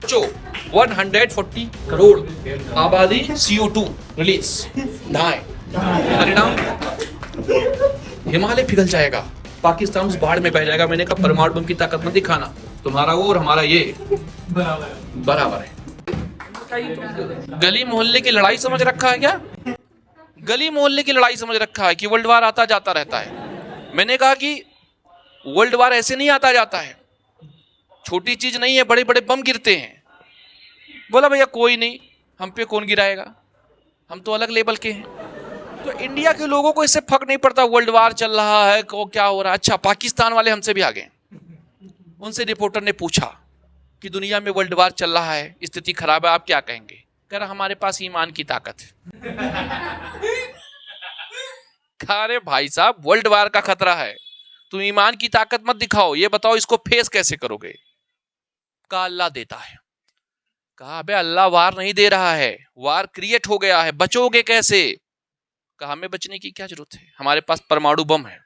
जो 140 करोड़ आबादी CO2 release ढाए, परिणाम हिमालय पिघल जाएगा, पाकिस्तान उस बाढ़ में बह जाएगा। मैंने कहा परमाणु बम की ताकत मत दिखाना, तुम्हारा वो और हमारा ये बराबर है। गली मोहल्ले की लड़ाई समझ रखा है क्या? गली मोहल्ले की लड़ाई समझ रखा है कि वर्ल्ड वार आता जाता रहता है। मैंने कहा कि वर्ल्ड वार ऐसे नहीं आता जाता है, छोटी चीज नहीं है, बड़े बड़े बम गिरते हैं। बोला भैया कोई नहीं, हम पे कौन गिराएगा, हम तो अलग लेवल के हैं। तो इंडिया के लोगों को इससे फर्क नहीं पड़ता वर्ल्ड वार चल रहा है को क्या हो रहा है। अच्छा, पाकिस्तान वाले हमसे भी आगे, उनसे रिपोर्टर ने पूछा कि दुनिया में वर्ल्ड वार चल रहा है, स्थिति खराब है, आप क्या कहेंगे? कह रहा हमारे पास ईमान की ताकत है। अरे भाई साहब, वर्ल्ड वार का खतरा है, तुम ईमान की ताकत मत दिखाओ, ये बताओ इसको फेस कैसे करोगे? कहा अल्लाह देता है। कहा बे अल्लाह वार नहीं दे रहा है, वार क्रिएट हो गया है, बचोगे कैसे? कहा हमें बचने की क्या जरूरत है, हमारे पास परमाणु बम है।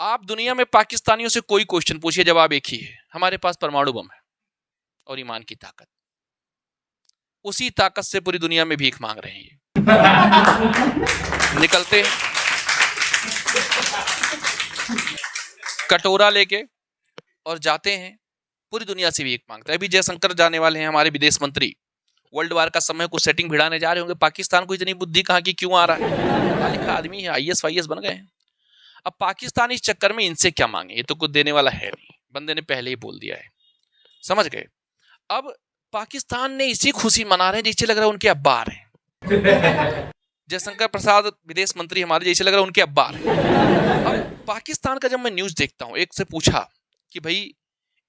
आप दुनिया में पाकिस्तानियों से कोई क्वेश्चन पूछिए, जवाब एक ही है, हमारे पास परमाणु बम है और ईमान की ताकत। उसी ताकत से पूरी दुनिया में भीख मांग रहे हैं ये। निकलते हैं कटोरा लेके और जाते हैं, पूरी दुनिया से भीख मांगते हैं। अभी जयशंकर जाने वाले हैं, हमारे विदेश मंत्री, वर्ल्ड वार का समय को सेटिंग भिड़ाने जा रहे होंगे। पाकिस्तान को इतनी बुद्धि कहाँ की, क्यों आ रहा है? पढ़ा लिखा आदमी है, IAS वाईएस बन गए हैं। अब पाकिस्तान इस चक्कर में इनसे क्या मांगे, ये तो कुछ देने वाला है नहीं, बंदे ने पहले ही बोल दिया है, समझ गए। अब पाकिस्तान ने इसी खुशी मना रहे हैं जैसे लग रहा है उनके अब्बा आ रहे हैं। जयशंकर प्रसाद विदेश मंत्री हमारे, जैसे लग रहा है उनके अब्बा आ रहे हैं। अब पाकिस्तान का जब मैं न्यूज देखता हूं, एक से पूछा कि भाई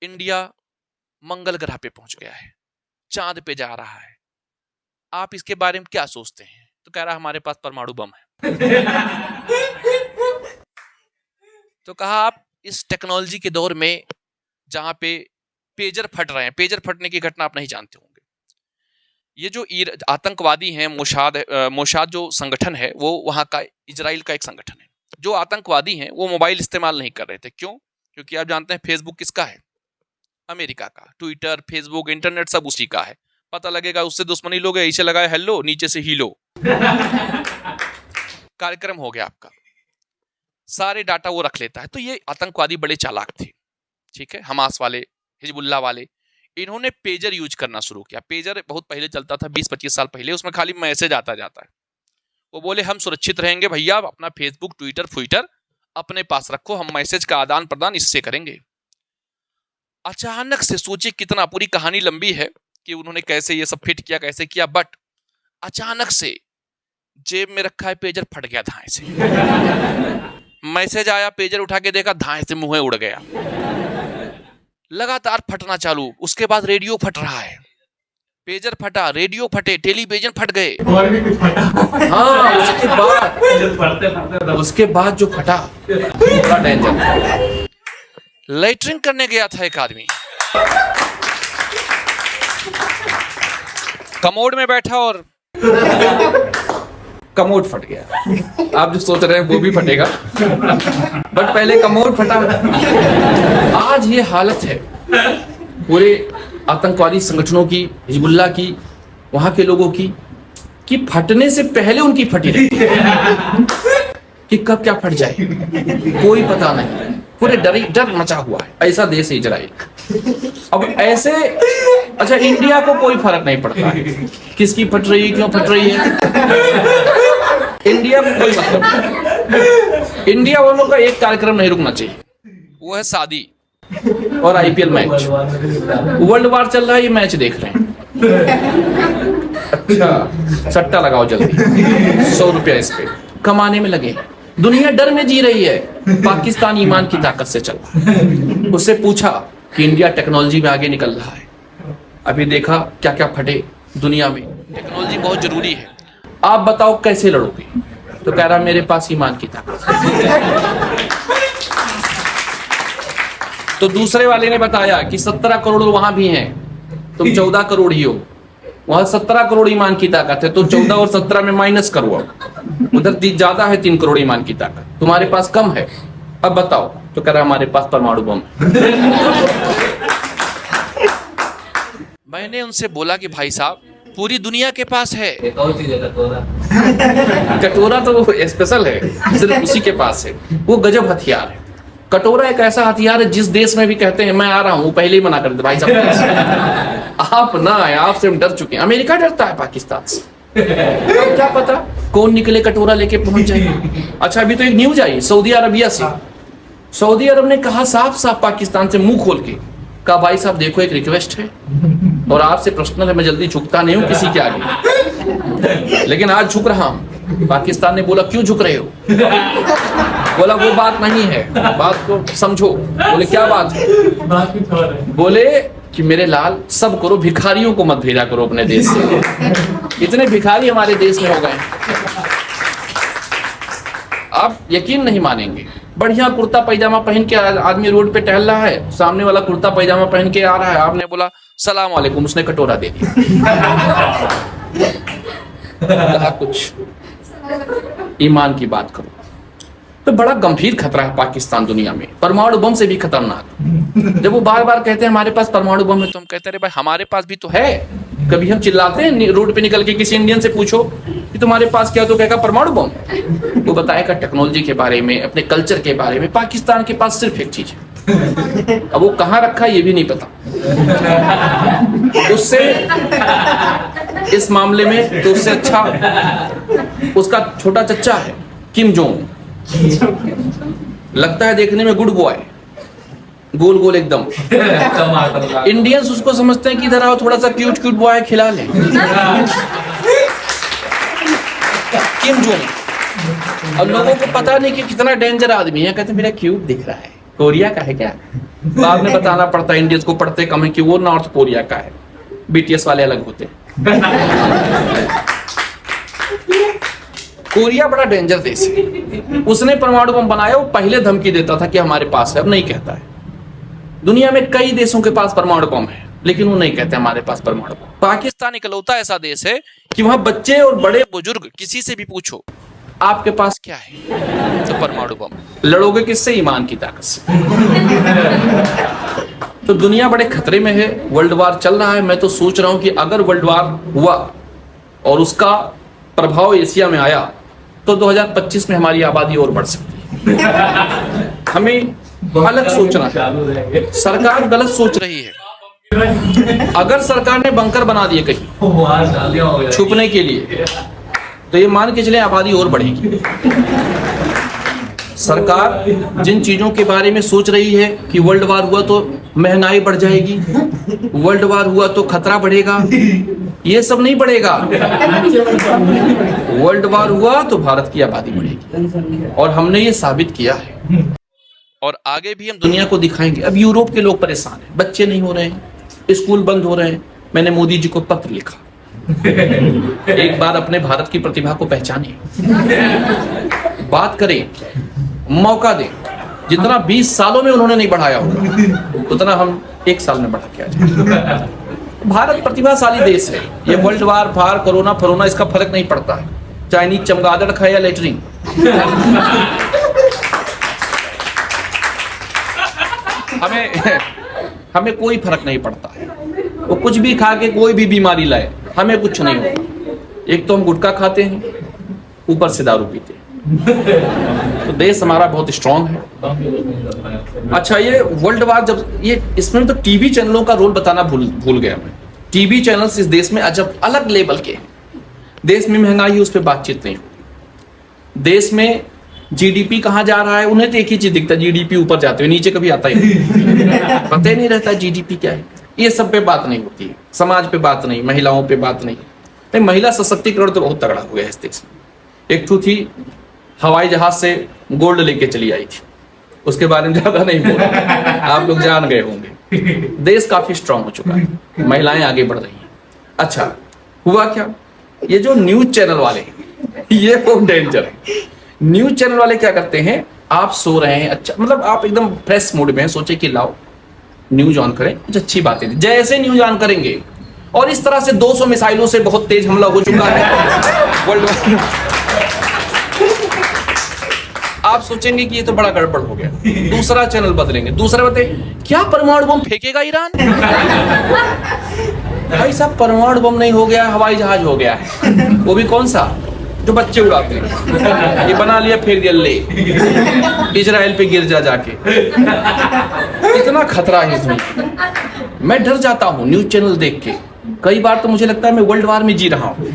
इंडिया मंगल ग्रह पे पहुंच गया है, चांद पे जा रहा है, आप इसके बारे में क्या सोचते हैं? तो कह रहा हमारे पास परमाणु बम है। तो कहा आप इस टेक्नोलॉजी के दौर में जहां पे पेजर फट रहे हैं, पेजर फटने की घटना आप नहीं जानते होंगे। ये जो आतंकवादी हैं, मोसाद जो संगठन है, वो वहां का इजराइल का एक संगठन है। जो आतंकवादी हैं वो मोबाइल इस्तेमाल नहीं कर रहे थे, क्यों? क्योंकि आप जानते हैं फेसबुक किसका है? अमेरिका का। ट्विटर, फेसबुक, इंटरनेट सब उसी का है। पता लगेगा उससे दुश्मनी लोग ऐसे लगाए हेलो, नीचे से हीलो। कार्यक्रम हो गया आपका, सारे डाटा वो रख लेता है। तो ये आतंकवादी बड़े चालाक थे, ठीक है, हमास वाले, हिजबुल्लाह वाले। इन्होंने पेजर यूज करना शुरू किया। पेजर बहुत पहले चलता था, 20-25 साल पहले, उसमें खाली मैसेज आता जाता है। वो बोले हम सुरक्षित रहेंगे भैया, अपना फेसबुक, ट्विटर अपने पास रखो, हम मैसेज का आदान प्रदान इससे करेंगे। अचानक से सोचिए कितना, पूरी कहानी लंबी है कि उन्होंने कैसे ये सब फिट किया, कैसे किया, बट अचानक से जेब में रखा है पेजर फट गया धाए से। मैसेज आया, पेजर उठा के देखा, धाए से मुंह उड़ गया। लगातार फटना चालू। उसके बाद रेडियो फट रहा है, पेजर फटा, रेडियो फटे, टेलीविजन फट गए, और भी कुछ फटा। हाँ, उसके बाद जो फटा बड़ा डेंजर। लेटरिंग करने गया था एक आदमी, कमोड में बैठा और कमोड फट गया। आप जो सोच रहे हैं वो भी फटेगा, बट पहले कमोड फटा। आज ये हालत है पूरे आतंकवादी संगठनों की, हिजबुल्लाह की, वहां के लोगों की, कि फटने से पहले उनकी फटी रहती है कि कब क्या फट जाए कोई पता नहीं। पूरे डर मचा हुआ है, ऐसा देश है इजराइल। अब ऐसे, अच्छा, इंडिया को कोई फर्क नहीं पड़ता है किसकी फट रही है, क्यों फट रही है, इंडिया को कोई मतलब नहीं। इंडिया वालों का एक कार्यक्रम नहीं रुकना चाहिए, वो है शादी और IPL मैच। वर्ल्ड वार चल रहा है, ये मैच देख रहे हैं। अच्छा, सट्टा लगाओ जल्दी, 100 रुपया इस पे कमाने में लगे। दुनिया डर में जी रही है, पाकिस्तान ईमान की ताकत से चल। उससे पूछा कि इंडिया टेक्नोलॉजी में आगे निकल रहा है, अभी देखा क्या क्या फटे दुनिया में। टेक्नोलॉजी बहुत जरूरी है, आप बताओ कैसे लड़ोगे? तो कह रहा मेरे पास ईमान की ताकत। तो दूसरे वाले ने बताया कि 17 करोड़ वहां भी हैं, तुम 14 करोड़ ही हो, वहां 17 करोड़ ईमान की ताकत है, तो 14 और 17 में माइनस करो। उधर ज्यादा है 3 करोड़ ईमान की ताकत, तुम्हारे पास कम है, अब बताओ। तो कह रहा हमारे पास परमाणु बम। मैंने उनसे बोला कि भाई साहब पूरी दुनिया के पास है। एक और चीज है कटोरा। कटोरा तो वो स्पेशल है, सिर्फ उसी के पास है। वो गजब हथियार है। कटोरा एक ऐसा हथियार है जिस देश में भी कहते हैं मैं आ रहा हूं, पहले ही मना कर देते भाई साहब आप ना आए, आपसे हम डर चुके हैं। अमेरिका डरता है पाकिस्तान से, अब क्या पता कौन निकले कटोरा लेके पहुंच जाए। अच्छा अभी तो एक न्यूज आई सऊदी अरबिया से। सऊदी अरब ने कहा साफ साफ पाकिस्तान से मुंह खोल के कहा भाई साहब देखो एक रिक्वेस्ट है और आपसे पर्सनल है, मैं जल्दी झुकता नहीं हूं किसी के आगे, लेकिन आज झुक रहा हूं। पाकिस्तान ने बोला क्यों झुक रहे हो? बोला वो बात नहीं है, बात को समझो। बोले क्या बात है? बात कुछ और है। बोले कि मेरे लाल सब करो, भिखारियों को मत भेजा करो अपने देश से। इतने भिखारी हमारे देश में हो गए, आप यकीन नहीं मानेंगे। बढ़िया कुर्ता पैजामा पहन के आदमी रोड पे टहल रहा है, सामने वाला कुर्ता पैजामा पहन के आ रहा है, आपने बोला सलाम वालेकुम, उसने कटोरा दे दिया। कहा कुछ ईमान की बात करो। तो बड़ा गंभीर खतरा है पाकिस्तान दुनिया में, परमाणु बम से भी खतरनाक। जब वो बार बार कहते हैं हमारे पास परमाणु बम है, तो हम कहते हैं भाई हमारे पास भी तो है। कभी हम चिल्लाते हैं रोड पे निकल के, किसी इंडियन से पूछो कि तुम्हारे पास क्या, तो कहेगा परमाणु बम। वो बताएगा टेक्नोलॉजी के बारे में, अपने कल्चर के बारे में। पाकिस्तान के पास सिर्फ एक चीज है, अब वो कहाँ रखा है ये भी नहीं पता। उससे इस मामले में तो उससे अच्छा उसका छोटा चच्चा है किम जोंग, लगता है देखने में गुड बॉय, गोल गोल एकदम। इंडियंस उसको समझते हैं कि इधर आओ थोड़ा सा क्यूट क्यूट बॉय है, खिला ले। Kim Jong. और लोगों को पता नहीं कि कितना डेंजर आदमी है, कहते मेरा क्यूट दिख रहा है, कोरिया का है क्या? बाद में बताना पड़ता है इंडियंस को, पढ़ते कम है कि वो नॉर्थ कोरिया का है, बीटीएस वाले अलग होते हैं। कोरिया बड़ा डेंजर देश है। उसने परमाणु बम बनाया, वो पहले धमकी देता था कि हमारे पास है, अब नहीं कहता है। दुनिया में कई देशों के पास परमाणु बम है, लेकिन वो नहीं कहते हमारे पास परमाणु बम। पाकिस्तान इकलौता ऐसा देश है कि वहां बच्चे और बड़े बुजुर्ग किसी से भी पूछो आपके पास क्या है, तो परमाणु बम। लड़ोगे किससे? ईमान की ताकत से। तो दुनिया बड़े खतरे में है, वर्ल्ड वार चल रहा है। मैं तो सोच रहा हूं कि अगर वर्ल्ड वार हुआ और उसका प्रभाव एशिया में आया तो 2025 में हमारी आबादी और बढ़ सकती है। हमें अलग सोचना है, सरकार गलत सोच रही है। अगर सरकार ने बंकर बना दिए कहीं छुपने के लिए, तो ये मान के चले आबादी और बढ़ेगी। सरकार जिन चीजों के बारे में सोच रही है कि वर्ल्ड वार हुआ तो महंगाई बढ़ जाएगी, वर्ल्ड वार हुआ तो खतरा बढ़ेगा, ये सब नहीं बढ़ेगा। वर्ल्ड वार हुआ तो भारत की आबादी बढ़ेगी, और हमने ये साबित किया है और आगे भी हम दुनिया को दिखाएंगे। अब यूरोप के लोग परेशान हैं, बच्चे नहीं हो रहे हैं, स्कूल बंद हो रहे हैं। मैंने मोदी जी को पत्र लिखा, एक बार अपने भारत की प्रतिभा को पहचाने, बात करें, मौका दें। जितना 20 सालों में उन्होंने नहीं बढ़ाया होगा, उतना हम 1 साल में बढ़ा के आ जाएंगे। भारत प्रतिभाशाली देश है। ये वर्ल्ड वार, भार, कोरोना फरोना, इसका फर्क नहीं पड़ता है। चाइनीज चमगादड़ खाए या लेटरिन, हमें कोई फर्क नहीं पड़ता है। वो कुछ भी खा के कोई भी बीमारी लाए, हमें कुछ नहीं होता। एक तो हम गुटखा खाते हैं, ऊपर से दारू पीते हैं। तो देश हमारा बहुत स्ट्रांग है। अच्छा, ये वर्ल्ड वार जब ये, इसमें तो टीवी चैनलों का रोल बताना भूल गया मैं। टीवी चैनल्स इस देश में अजब अलग लेवल के। देश में महंगाई है, उस पर बातचीत नहीं होती। देश में जीडीपी कहाँ जा रहा है, उन्हें तो एक ही चीज दिखता है, जीडीपी ऊपर जाते हुए, नीचे कभी आता ही नहीं। पता ही नहीं रहता जीडीपी क्या है। ये सब पे बात नहीं होती है, समाज पे बात नहीं, महिलाओं पे बात नहीं। महिला सशक्तिकरण तो बहुत तगड़ा हो गया इस देश में। एक थी हवाई जहाज से गोल्ड लेके चली आई थी, उसके बारे में ज्यादा नहीं बोला, आप लोग जान गए होंगे। देश काफी स्ट्रांग हो चुका है, महिलाएं आगे बढ़ रही हैं। अच्छा हुआ क्या, ये जो न्यूज चैनल वाले ये बहुत डेंजर है। न्यूज चैनल वाले क्या करते हैं, आप सो रहे हैं, अच्छा मतलब आप एकदम फ्रेश मूड में हैं, सोचे कि लाओ न्यूज ऑन करें, कुछ अच्छी बातें। जैसे न्यूज ऑन करेंगे, और इस तरह से 200 मिसाइलों से बहुत तेज हमला हो चुका है वर्ल्ड वार। आप सोचेंगे कि ये तो बड़ा गड़बड़ हो गया, दूसरा चैनल बदलेंगे, दूसरा बताए क्या परमाणु बम फेंकेगा ईरान। भाई साहब परमाणु बम नहीं हो गया, हवाई जहाज हो गया है। वो भी कौन सा, जो बच्चे उड़ाते हैं। ये बना लिया, फेंक दिया, ले इजराइल पे गिर जाके। इतना खतरा है इसमें, मैं डर जाता हूँ न्यूज चैनल देख के। कई बार तो मुझे लगता है मैं वर्ल्ड वार में जी रहा हूँ।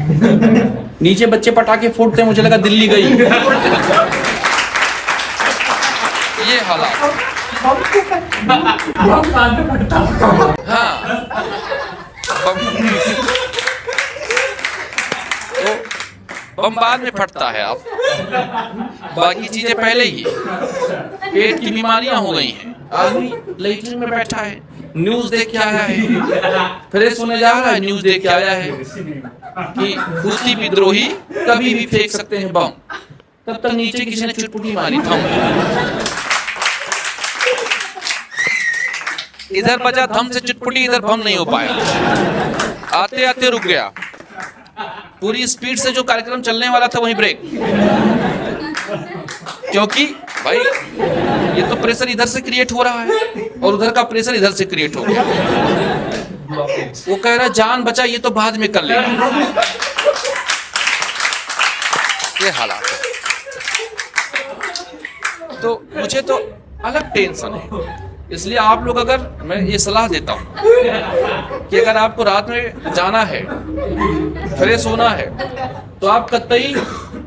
नीचे बच्चे पटाखे फोड़ते हैं, मुझे लगा दिल्ली गई। ये हालात। हाँ, बम बाद में फटता है। अब बाकी चीजें पहले ही। पेट की बीमारियां हो गई हैं, आदमी लेटरिन में बैठा है, न्यूज देख के आया है, फ्रेश होने जा रहा है, न्यूज देख के आया है कि हुती विद्रोही कभी भी फेंक सकते हैं बम। तब तक नीचे किसी ने चुटपुटी मारी थम। इधर बजा थम से चुटपुटी, इधर बम नहीं हो पाया, आते आते रुक गया। पूरी स्पीड से जो कार्यक्रम चलने वाला था वहीं ब्रेक, क्योंकि भाई ये तो प्रेशर इधर से क्रिएट हो रहा है और उधर का प्रेशर इधर से क्रिएट हो गया। वो कह रहा जान बचा, ये तो बाद में कर लेगा। ये हालात है। तो मुझे तो अलग टेंशन है। इसलिए आप लोग, अगर मैं ये सलाह देता हूँ कि अगर आपको रात में जाना है, फ्रेश होना है, तो आप कतई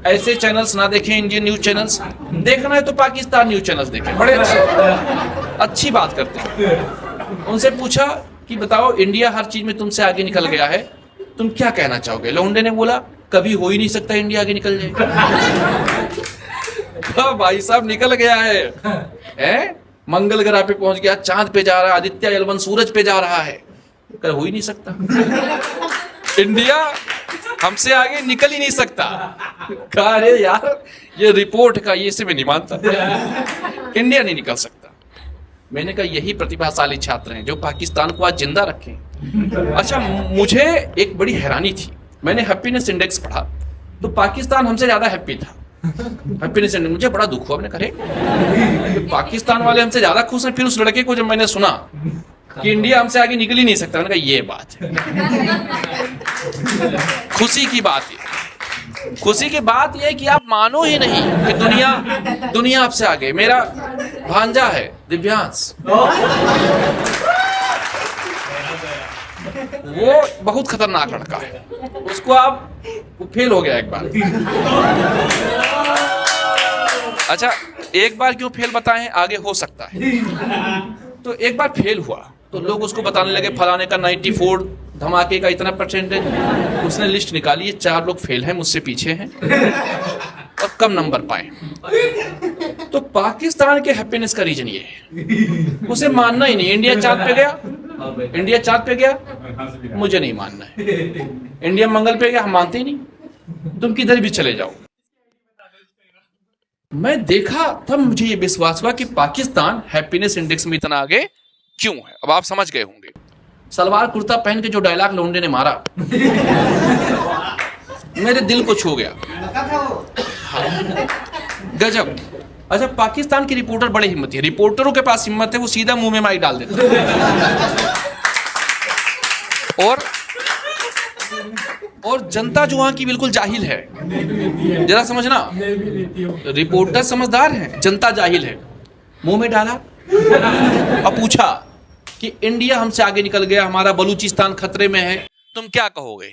ऐसे चैनल्स ना देखें, इंडियन न्यूज चैनल्स। देखना है तो पाकिस्तान न्यूज चैनल्स देखें, बड़े अच्छी बात करते हैं। उनसे पूछा कि बताओ, इंडिया हर चीज में तुमसे आगे निकल गया है, तुम क्या कहना चाहोगे? लौंडे ने बोला कभी हो ही नहीं सकता इंडिया आगे निकल जाए। भाई साहब निकल गया है? मंगल ग्रह पे पहुंच गया, चांद पे जा रहा है, आदित्य एल1 सूरज पे जा रहा है। कर हो ही नहीं सकता। इंडिया हमसे आगे निकल ही नहीं सकता। कहा अरे यार, ये रिपोर्ट का ये से मैं नहीं मानता, इंडिया नहीं निकल सकता। मैंने कहा यही प्रतिभाशाली छात्र हैं जो पाकिस्तान को आज जिंदा रखें। अच्छा, मुझे एक बड़ी हैरानी थी, मैंने हैप्पीनेस इंडेक्स पढ़ा तो पाकिस्तान हमसे ज्यादा हैप्पी था। हैप्पीनेस इंडेक्स, मुझे बड़ा दुख हुआ। मैंने कहा पाकिस्तान वाले हमसे ज्यादा खुश हैं। फिर उस लड़के को जब मैंने सुना कि इंडिया हमसे आगे निकल ही नहीं सकता, मैंने कहा ये बात है। खुशी की बात है, खुशी की बात यह है कि आप मानो ही नहीं कि दुनिया आपसे आगे। मेरा भांजा है दिव्यांश, वो बहुत खतरनाक लड़का है। उसको वो फेल हो गया एक बार। अच्छा, एक बार क्यों फेल बताएं, आगे हो सकता है। तो एक बार फेल हुआ तो लोग उसको बताने लगे फलाने का 94, धमाके का इतना परसेंटेज। उसने लिस्ट निकाली है, 4 लोग फेल हैं, मुझसे पीछे हैं और कम नंबर पाए। तो पाकिस्तान के हैप्पीनेस का रीजन ये है, उसे मानना ही नहीं। इंडिया चांद पे गया, इंडिया चांद पे गया, मुझे नहीं मानना है। इंडिया मंगल पे गया, हम मानते ही नहीं। तुम किधर भी चले जाओ। मैं देखा तब मुझे ये विश्वास हुआ कि पाकिस्तान हैप्पीनेस इंडेक्स में इतना आगे क्यों है। अब आप समझ गए होंगे। सलवार कुर्ता पहन के जो डायलॉग लोंडे ने मारा, मेरे दिल को छू गया। हाँ, गजब। अच्छा, पाकिस्तान की रिपोर्टर बड़े हिम्मती है। रिपोर्टरों के पास हिम्मत है, वो सीधा मुंह में माइक डाल देते हैं। और जनता जो वहां की बिल्कुल जाहिल है, जरा समझना। रिपोर्टर समझदार है, जनता जाहिल है। मुंह में डाला और पूछा कि इंडिया हमसे आगे निकल गया, हमारा बलूचिस्तान खतरे में है, तुम क्या कहोगे?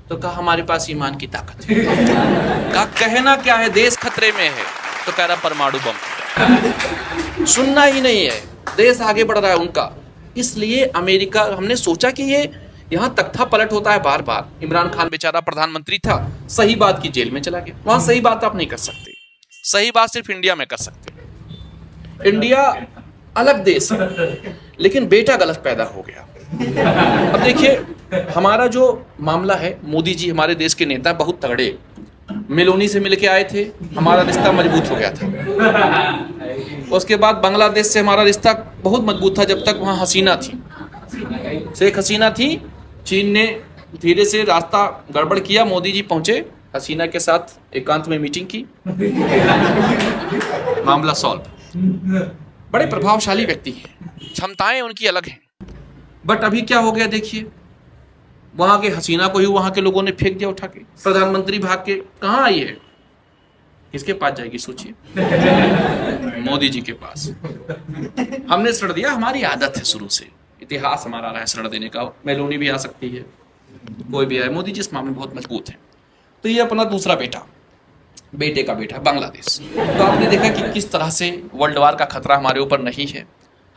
तो कहा हमारे पास ईमान की ताकत है। कहा कहना क्या है, देश खतरे में है। तो कह रहा परमाणु बम। सुनना ही नहीं है, देश आगे बढ़ रहा है उनका। इसलिए अमेरिका, हमने सोचा कि ये यहाँ तख्ता पलट होता है बार बार। इमरान खान बेचारा प्रधानमंत्री था, सही बात की जेल में चला गया। वहां सही बात आप नहीं कर सकते, सही बात सिर्फ इंडिया में कर सकते। इंडिया अलग देश है, लेकिन बेटा गलत पैदा हो गया। अब देखिए, हमारा जो मामला है, मोदी जी हमारे देश के नेता बहुत तगड़े, मेलोनी से मिलके आए थे, हमारा रिश्ता मजबूत हो गया था। उसके बाद बांग्लादेश से हमारा रिश्ता बहुत मजबूत था, जब तक वहाँ हसीना थी, शेख हसीना थी। चीन ने धीरे से रास्ता गड़बड़ किया, मोदी जी पहुंचे, हसीना के साथ एकांत में मीटिंग की, मामला सॉल्व। बड़े प्रभावशाली व्यक्ति हैं, क्षमताएं उनकी अलग हैं। बट अभी क्या हो गया देखिए, वहां के हसीना को ही वहां के लोगों ने फेंक दिया उठा के। प्रधानमंत्री भाग के कहाँ आई है, किसके पास जाएगी सोचिए? मोदी जी के पास। हमने ऋण दिया, हमारी आदत है शुरू से, इतिहास हमारा रहा है ऋण देने का। मेलोनी भी आ सकती है, कोई भी आए, मोदी जी इस मामले में बहुत मजबूत है। तो ये अपना दूसरा बेटे का बेटा बांग्लादेश। तो आपने देखा कि किस तरह से वर्ल्ड वार का खतरा हमारे ऊपर नहीं है,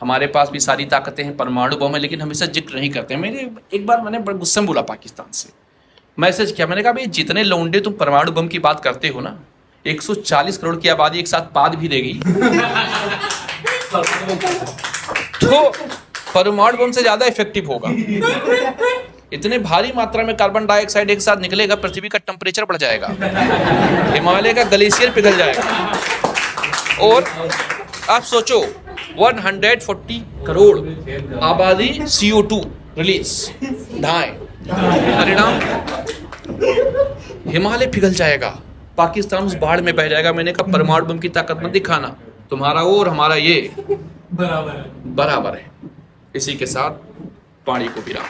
हमारे पास भी सारी ताकतें हैं, परमाणु बम है, लेकिन हम इसका जिक्र नहीं करते हैं। एक बार मैंने बड़े गुस्से में बोला पाकिस्तान से, मैसेज किया, मैंने कहा भाई जितने लौंडे तुम परमाणु बम की बात करते हो ना, 140 करोड़ की आबादी एक साथ पाद भी देगी तो परमाणु बम से ज्यादा इफेक्टिव होगा। इतने भारी मात्रा में कार्बन डाइऑक्साइड एक साथ निकलेगा, पृथ्वी का टेम्परेचर बढ़ जाएगा, हिमालय का ग्लेशियर पिघल जाएगा। और आप सोचो 140 करोड़ आबादी CO2 रिलीज, ढाई, परिणाम हिमालय पिघल जाएगा, पाकिस्तान उस बाढ़ में बह जाएगा। मैंने कहा परमाणु बम की ताकत मत दिखाना, तुम्हारा और हमारा ये बराबर है। इसी के साथ पानी को विराम।